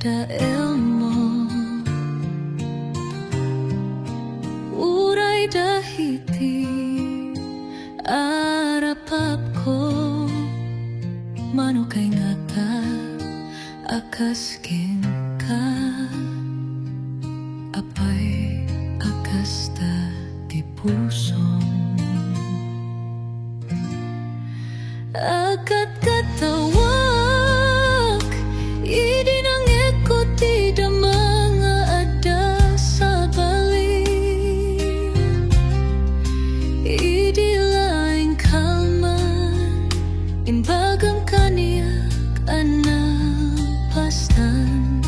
dael mo. Uray dahiti arapap ko, mano kay ngata akaskin ka, apay akas ta ti pusong akat katawak, idi nang ekot ti da mga ada sa balik, idi laing kalman imbagang kaniyak anang pastan,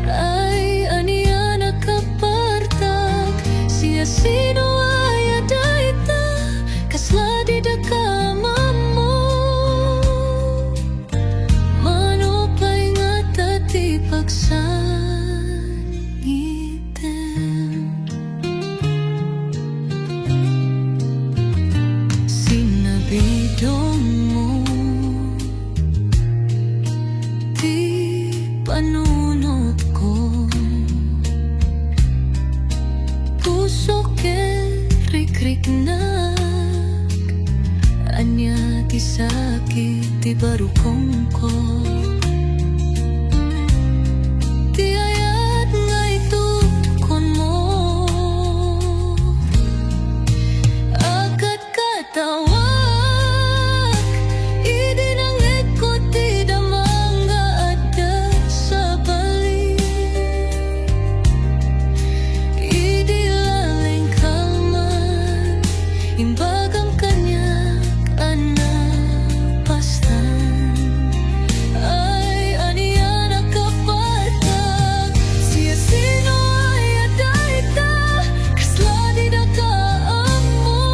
ay aniya nakapartag siya sino ay adaita kasla di da kamamo, mano pa'y nga tati pagsangitin. Sinabidong mo di panunod ko, puso ke rik-rik na anya ti sakit ti barukong ko, ti ayat nga itutukon mo, akat katawak, idi nang ekot ti damang nga ada sa balik, idi laling kalman imbagang kanyak anak pastan, ay aniya nakapatag siya sino ay adaita kasla di da kaamo,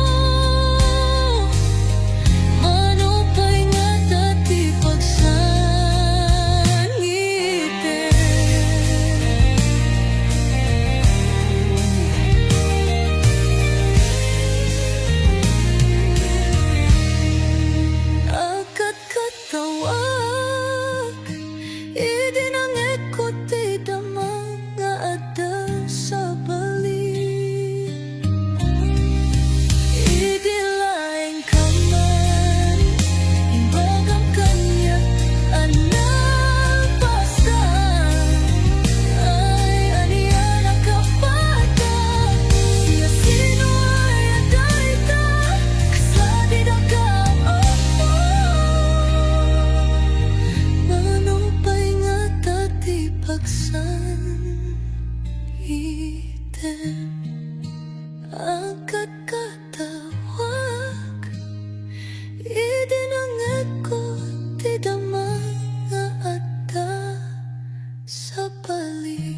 mano pa'y nga tati pagsangitin. Akat katawak, idi nang ekot ti damang nga ada sa balik, idi laing kaman imbagang kanyak anak pastan, ay aniya nakapatag siya sino ay adaita kasla di da kaamo, mano pa'y nga tati pagsangitin. Akat katawak, idi nang ekot ti damang nga ada sa balik.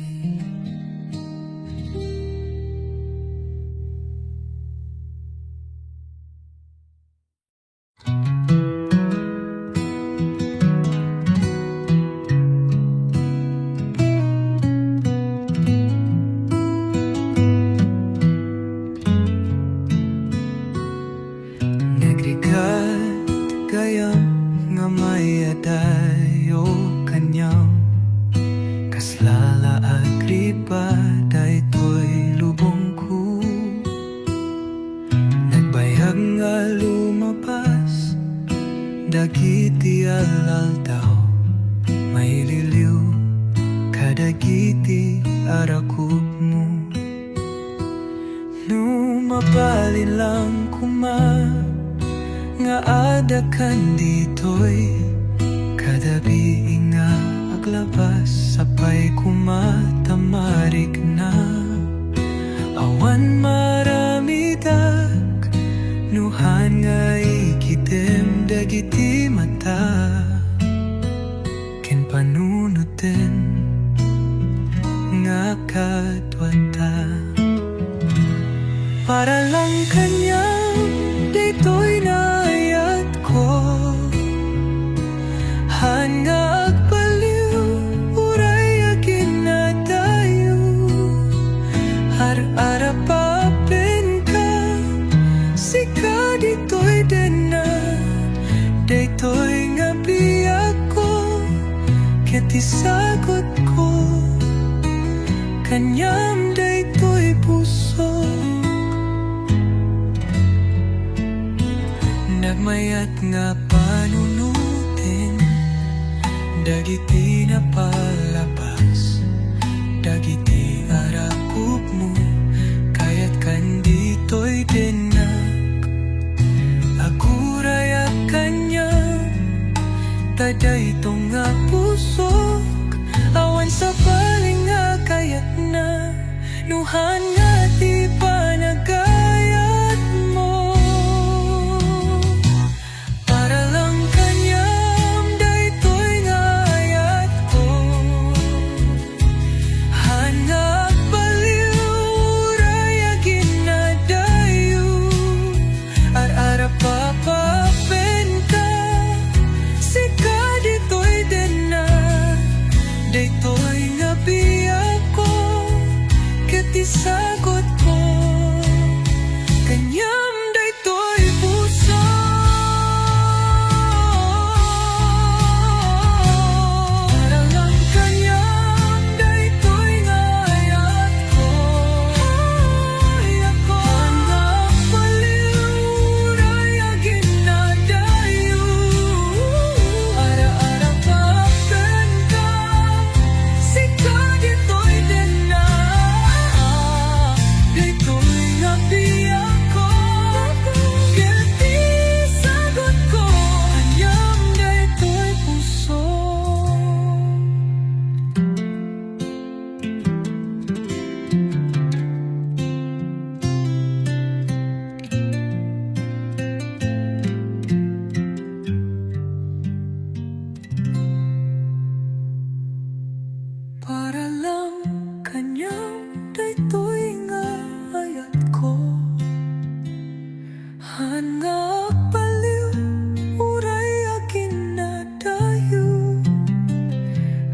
Nagrigat gayam nga may adayo kanyam, kaslala agripa daytoy lubong ko, nagbayag nga lumapas dagiti alaltaw, may liliw kadagiti arakub mo, numapalin lang kuma nga ada kan ditoy, kadabi nga aglabas sapay kumatamarik na, awan maramidak nuhan nga ikitem dagiti mata, ken panunutin nga kadwata, para lang kanyang ditoy na ayat ko, han nga agpaliw uray agin na tayo, ar-arapapin ka sika ditoy den na daytoy nga biyak ko, ket isagot kanyam daytoy puso. Nagmayat nga panunutin, dagiti na palabas, dagiti arakop mo, kaya't kandito'y dinak. Agurayak kanyam, taday itong nga puso, awan sa paling nga kayat na, nuhan nga di pa nagayat mo. Para lang kanyam, daytoy nga ayat ko, hanap baliw, raya ginadayo, ar-ara papapen ka, sika dito'y dena, daytoy nga biyak ko, kati sagot ko, kanyam daytoy puso. Para lang kanyam, daytoy nga ayat ko, hanap baliw, raya ginadayo, ara-ara papen ka, sika dito'y dena, daytoy nga biyak ko, kati sagot ko, kanyam daytoy puso. Para lang kanyam, daytoy nga ayat ko, hanap baliw, uray aginadayo,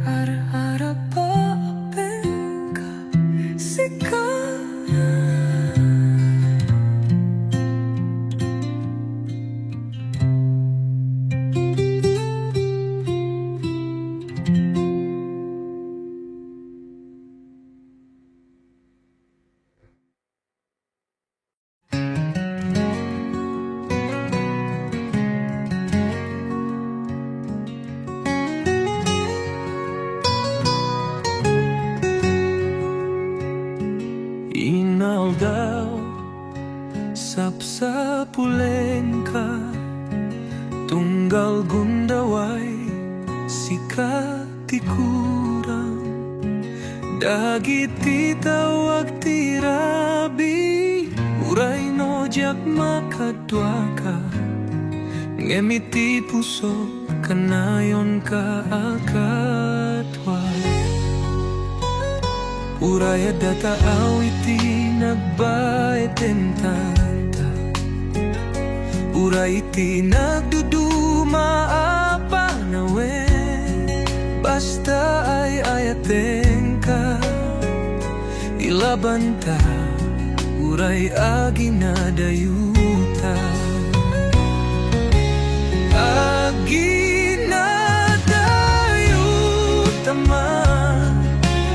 ara-ara papen ka, sika. Inaldaw, sapsapulen ka, tunggal gundaway, sika ti kurang, dagiti tawag ti rabi, uray no jak makadwa ka, ngemiti puso kanayon ka akatwa. Uraya data awiti nagbaeten tanta, uray iti nagduduma apa nawe, basta ay ayaten ka, ilaban ta, uray aginadayuta. Aginadayuta man,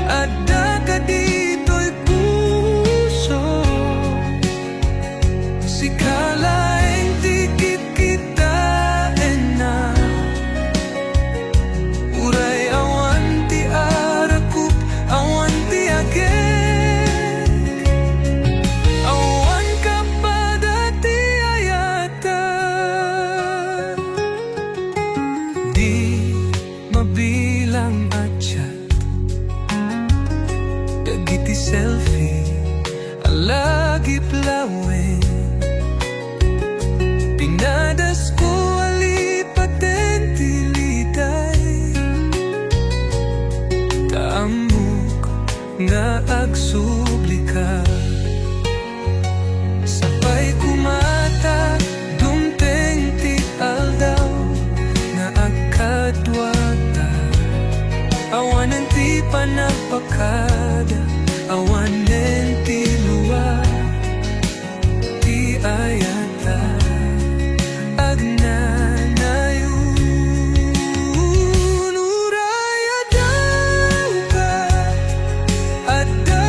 adda ka dito'y puso, sikalaing tikit kita na, uray awan ti arakup, awan ti agek, awan kapada ti ayatan, di mabilang atyat, dagiti selfie, alagip lawen, pinadas ko alipaten tiliday, taamok nga agsublika, sabay kumata, dumteng ti aldaw, nga agkadwata, awanan ti panagpakada, awanen ti luwa, ti ayata, agnanayun, uraya daw ka, adda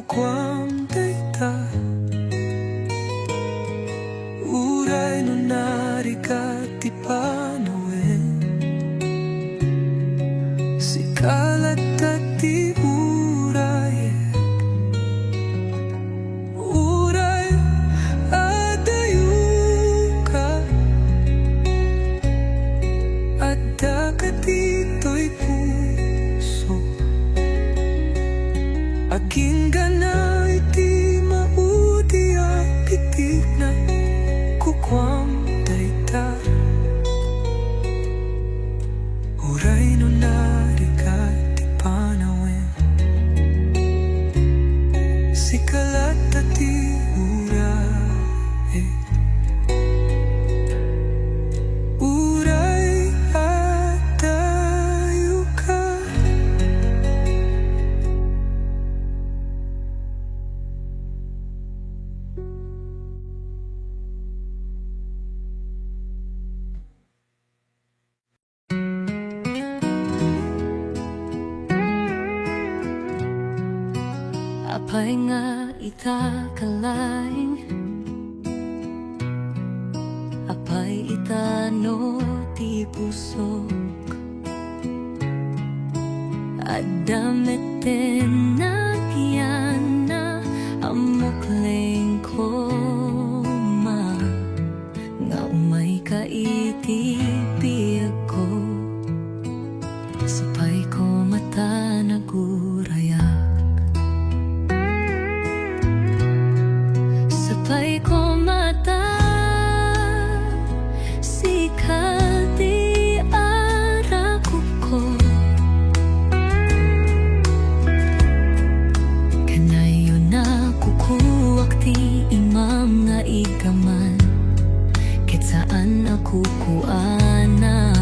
kukwam dayta uray no narika ti panawen sikalat ti uray uray adayuka adda katito'y puso aking ganay ti maudi a pitik na kukwam dayta uray no narika ti panawen sikalat ti uray uray adayuka. Apay nga ita kalaing apay ita no ti pusok adameten na kiyana amukleng koma nga umay kaiti biyag ko sapay ko mata naguraya sapay ko mata sikati araku ko kanayo na kukuwak ti imam nga igaman ket saan ako kuana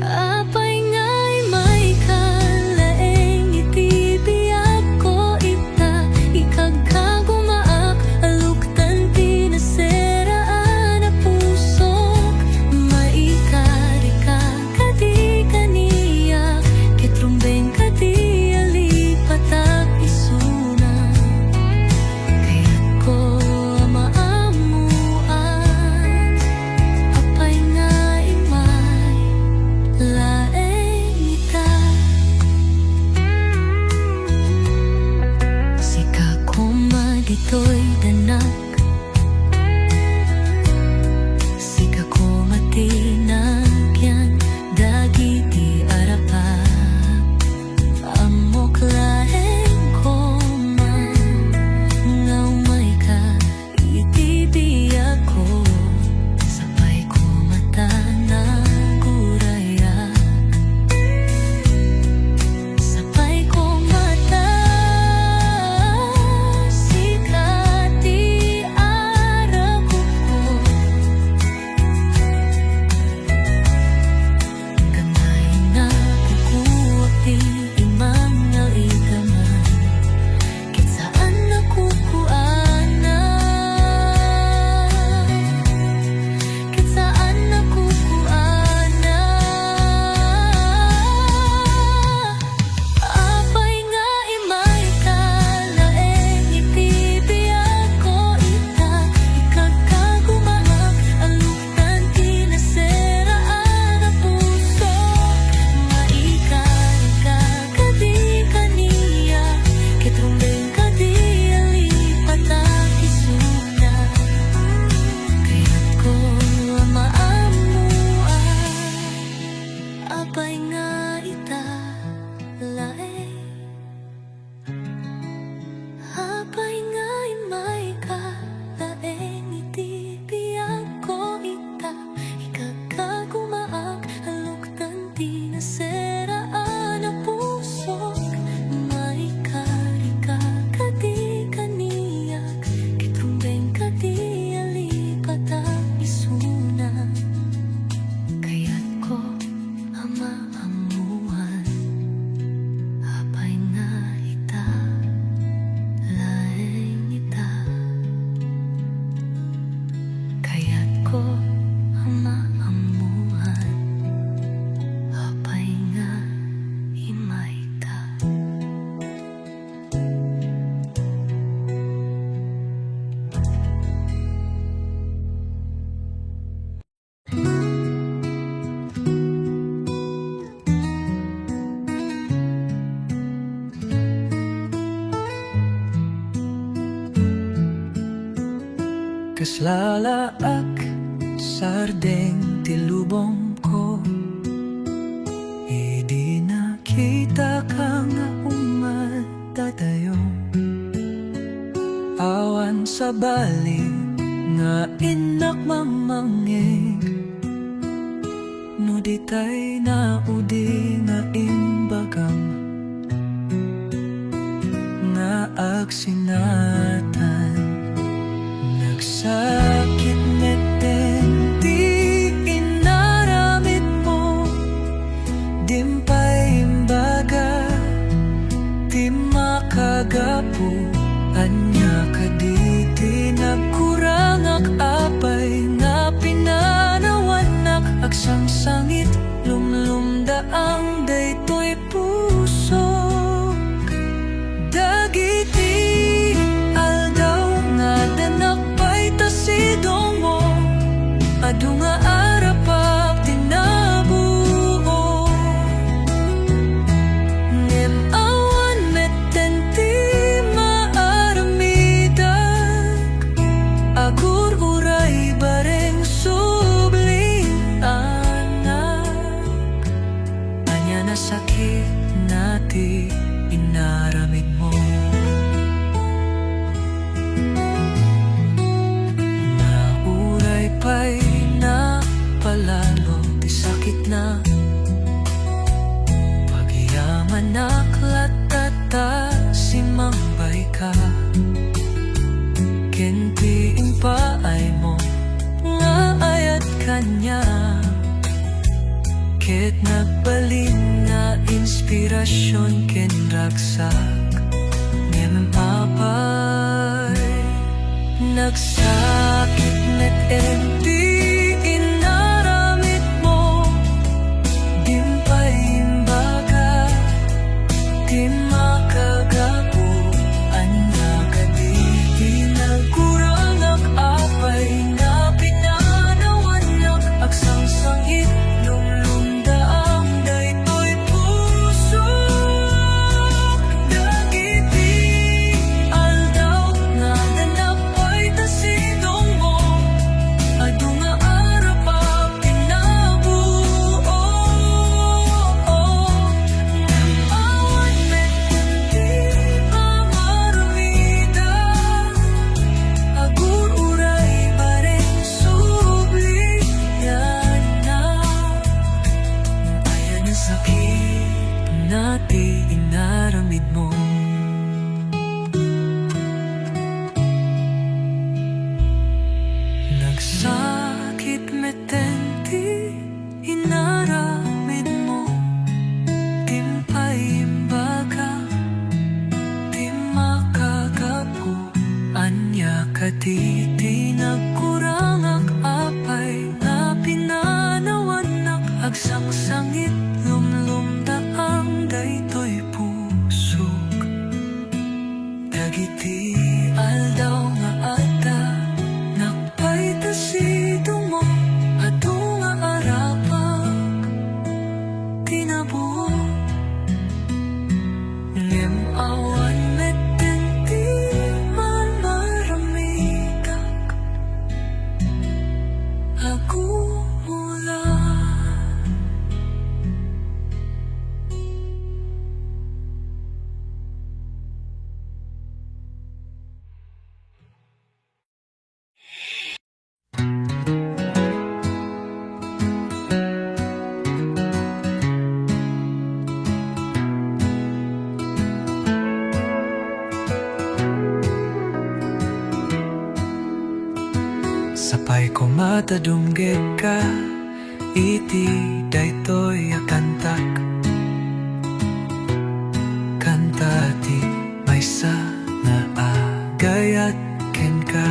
apay ngay may kalaeng iti biyag ko ita ikagkagumaak aluktan ti naseraan na pusok maikari ka kadi kaniyak ket rumbeng kadi alipatak isuna kaya't ko maamuan apay ngay may laeng ita sika ko magito'y danak sika ko matinagyan dagiti arapap amok laeng ko man nga umay ka iti biyag ko sapay ko mata naguraya sapay ko mata sikati kaslalaak sardeng tilubong ko. Idi nakita ka nga umadadayo, awan sa bali nga inak mamangig. No di tay naudi nga imbagam nga agsinatan. Nagsakit neten di inaramid mo, dimpay imbaga di makagapu. Anya kaditi nagkurangak apay nga pinanawanak agsangsangit lumlumdaang daytoy puso. Dagiti aldaw nga danakpay tasidong mo, adu nga arapak tinabuo. Ngem awan metenti maaramidag, agur uray bareng subling anak. Anya na sakit nati inaramid mo, nauray pa'y na palalo di sakit na. Pagyaman naklatata si mangbay ka, kentiin pa ay mo nga ayat kanya. Ket nagbalin na inspirasyon ken ragsak ngem apay nagsakit net di inaramid mo, dimpay imbaga di makagapu. Anya kaditi nagkurangak apay nga pinanawanak agsangsangit lumlumdaang daytoy puso. Dagiti aldaw nga danapay tasidong mo, adu nga arapak tinabuo. Awan metenti mamarumida, agur uray bareng subli yana. Ayan ang sakit nati inaramid mo. Nagsakit metenti inaramid mo, dimpay imbaga di makagapu. Anya kaditi nagkurangak apay nga pinanawanak agsangsangit lumlumdaang daytoy pusok. Dagiti aldaw nga ada nakpay tasidong mo, adu nga arapak tinabuo. Ngem awan metenti mamaramidak, agumulan. Sapay ko matadumgit ka, iti daytoy akantak. Kanta ti maysa nga agayat ken ka,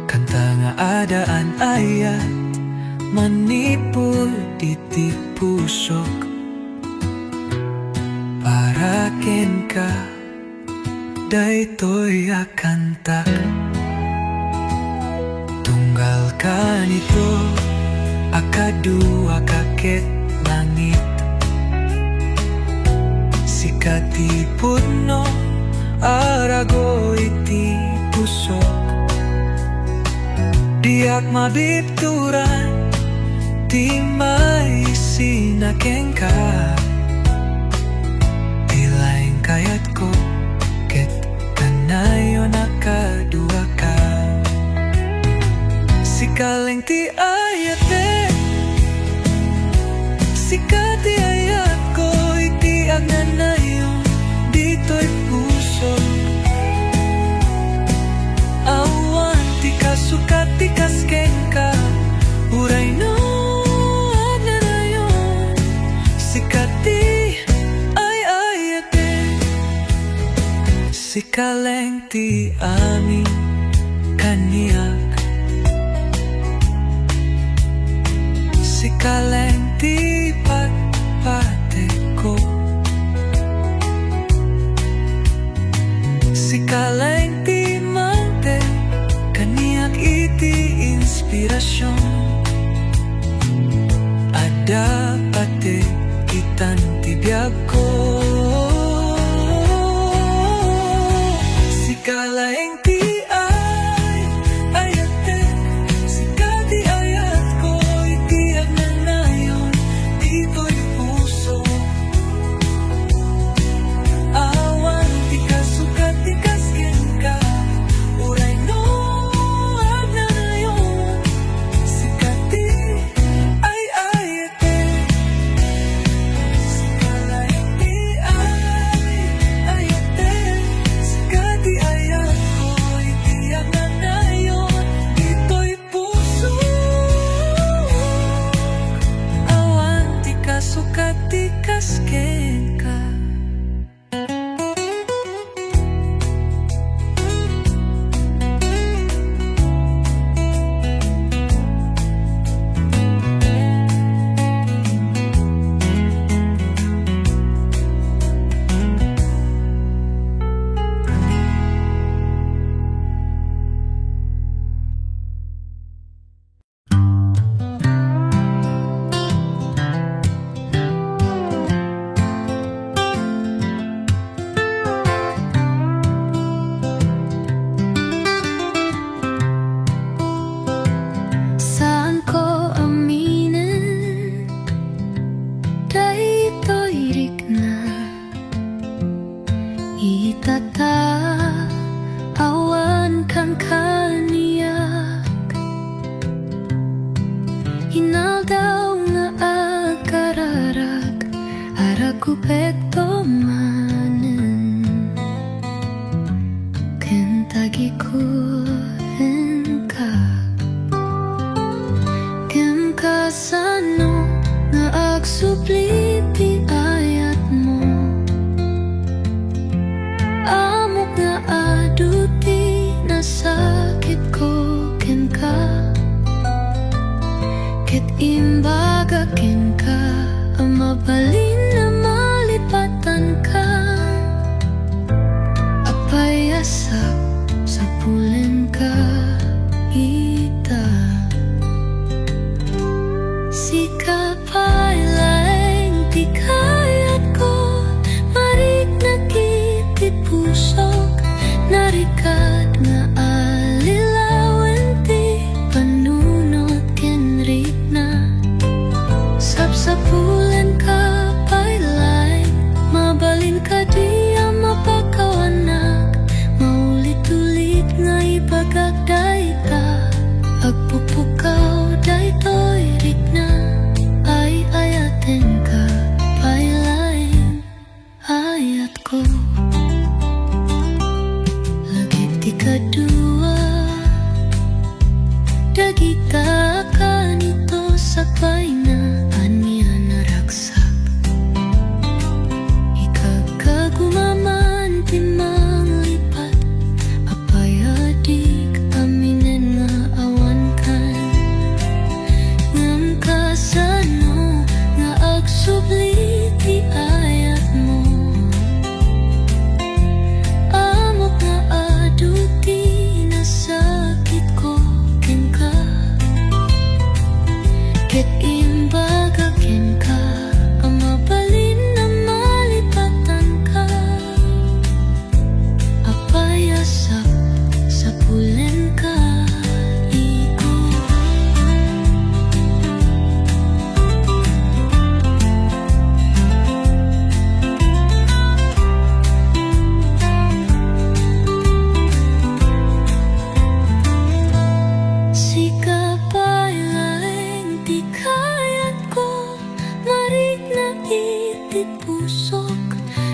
kanta nga adaan ayat manipod iti pusok. Para ken ka daytoy akantak. Tunggal ka nito akadua kaket langit, sikati pudno arago iti pusok. Tiyak mabituran, di may sinakeng ka. Ilaing kayat ko, ket kanayo nakadua ka. Sikaleng ti ayate, sikati ayat ko, itiag na nayon, dito'y puso. Awan ti kasukat ti kasken ka, uray no ag na nayon, sikati ay ayate. Sikaleng ti amin kaniyak, sikaleng ti pagpate ko, sikaleng ti mante kaniyak iti inspirasyon. Ada pati itan ti biag ko, sikaleng ti ayate, sikati ayat ko, itiag na nayon, dito'y puso. Awan ti kasukat ti kasken ka, uray no ag na nayon, sikati ay ayate. Sikaleng ti ayate, sikati ayat ko, itiag na nayon, dito'y puso. Awan ti kasukat ti kasken ka. Saan ko aminin, daytoy rik na itata, awan kang kaniyak. Hinaldaw nga agkararag, aragupekto manen, kentagi ka. Kem kasano nga agsupli ti ayat mo, amok nga adu ti nasakit ko ken ka. Ket imbaga ken ka, amabalin na malipatan ka.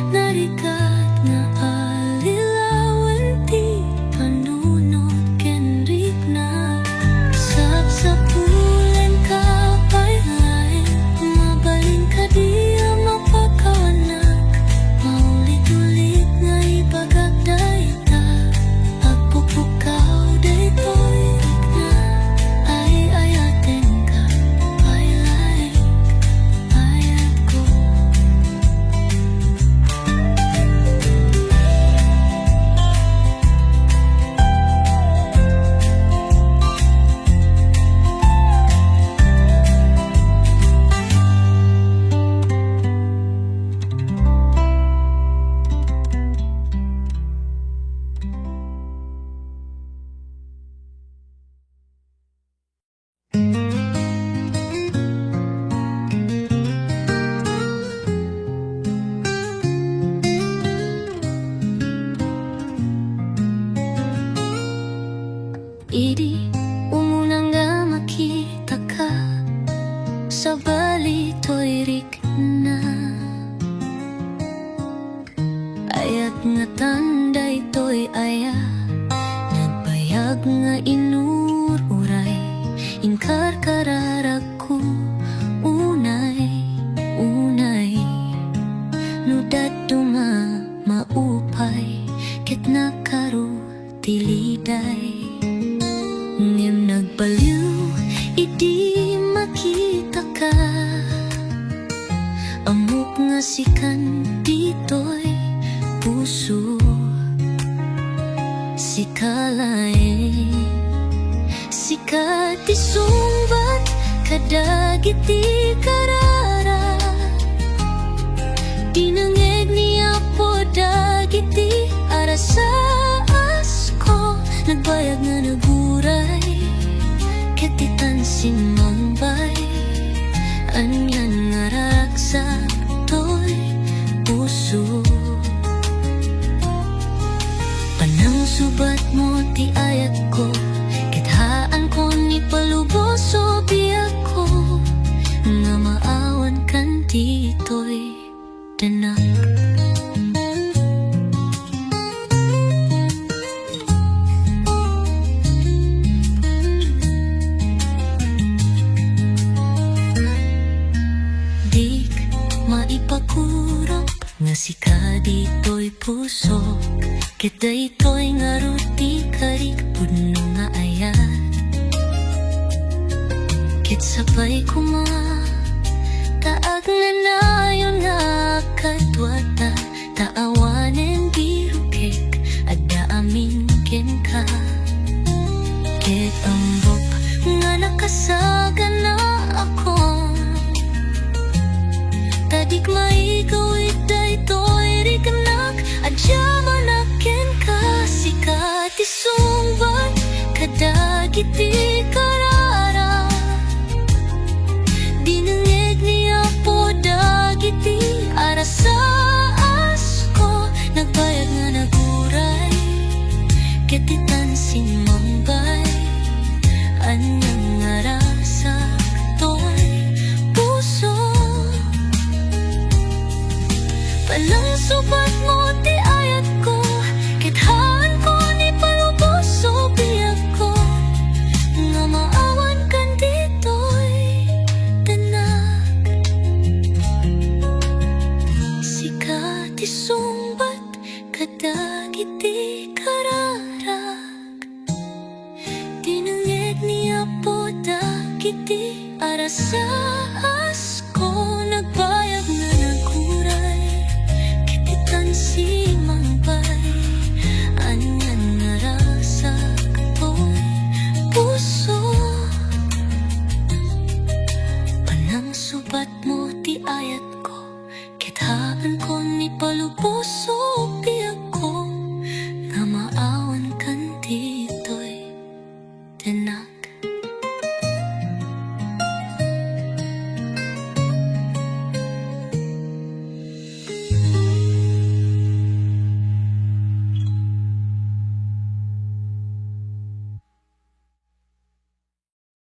narikat nga alilawan ti panunod ken rikna sapsapulen ka paylain mabalin ka diya mapakawanak maulit-ulit nga ipagagdayta pagpupukaw daytoy rikna ay ayaten ka paylain ayat ko. Idi umunang nga makita ka sa balito'y rikna ayat nga tanda ito'y aya nagbayag nga inururay inkar kararag ko unay nudat duma maupay ket nakaru tiliday ngem nagbaliw idi makita ka amok nga sikan dito'y puso sikalain sikat isumbat kadagit di karara dinangeg niya po dagit di arasas ko nagbayag nga naguray ketitan sinambay anyan nga raksak to'y puso panang subat mo ti ayat ko kithaan ko ni paluboso biyak ko nga maawan kan tito'y danak. Maipakurap nga sika dito'y puso ket daytoy nga ruti karik pudno nga ayat ket sapay kuma taag na nayon nga kadwata taawanen birukek adda amin ken ka ket ambok nga nakasaga na ako tadik maigawit daytoy riknak adya manaken ka sikat isumbat kadagit di karara dinangeg niya po dagit di arasas ko nagbayag nga naguray ketitan sinmambay anyang nga rasak to'y puso panang subat mo ti ayat ko kithaan ko ni paluboso biyak ko nga maawan kan dito'y tanak sikat isumbat kadagit di kararag dinangeg niya po dagit di arasas ko nagbayag nga naguray si mambay anyan nga rasak to'y puso panang subat